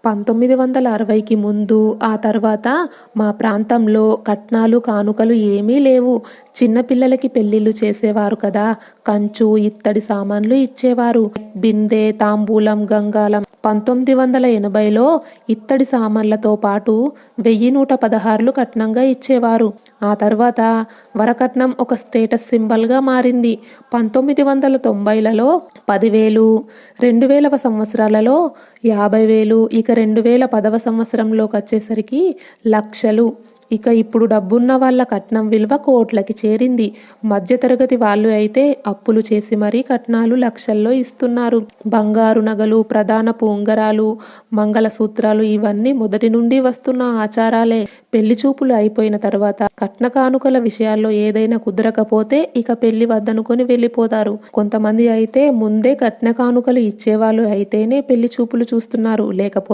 1960కి ముందు, ఆ తర్వాత మా ప్రాంతంలో కట్నాలు, కానుకలు ఏమీ లేవు. చిన్న పిల్లలకి పెళ్ళిళ్ళు చేసేవారు కదా! కంచు, ఇత్తడి సామాన్లు ఇచ్చేవారు. బిందె, తాంబూలం, గంగాళం. 1980లో ఇత్తడి సామాన్లతో పాటు 1116లు కట్నంగా ఇచ్చేవారు. ఆ తర్వాత వరకట్నం ఒక స్టేటస్ సింబల్‌గా మారింది. 1990లలో 10,000, 2000వ సంవత్సరాలలో 50,000, ఇక 2010వ సంవత్సరంలోకొచ్చేసరికి లక్షలు. ఇక ఇప్పుడు డబ్బున్న వాళ్ళ కట్నం విలువ కోట్లకి చేరింది. మధ్యతరగతి వాళ్ళు అయితే అప్పులు చేసి మరీ కట్నాలు లక్షల్లో ఇస్తున్నారు. బంగారు నగలు, ప్రధానపు ఉంగరాలు, మంగళసూత్రాలు ఇవన్నీ మొదటి నుండి వస్తున్న ఆచారాలే. పెళ్లి చూపులు అయిపోయిన తర్వాత కట్న కానుకల విషయాల్లో ఏదైనా కుదరకపోతే ఇక పెళ్లి వద్దనుకొని వెళ్ళిపోతారు. కొంతమంది అయితే ముందే కట్న కానుకలు ఇచ్చేవాళ్ళు అయితేనే పెళ్లి చూపులు చూస్తున్నారు. లేకపోతే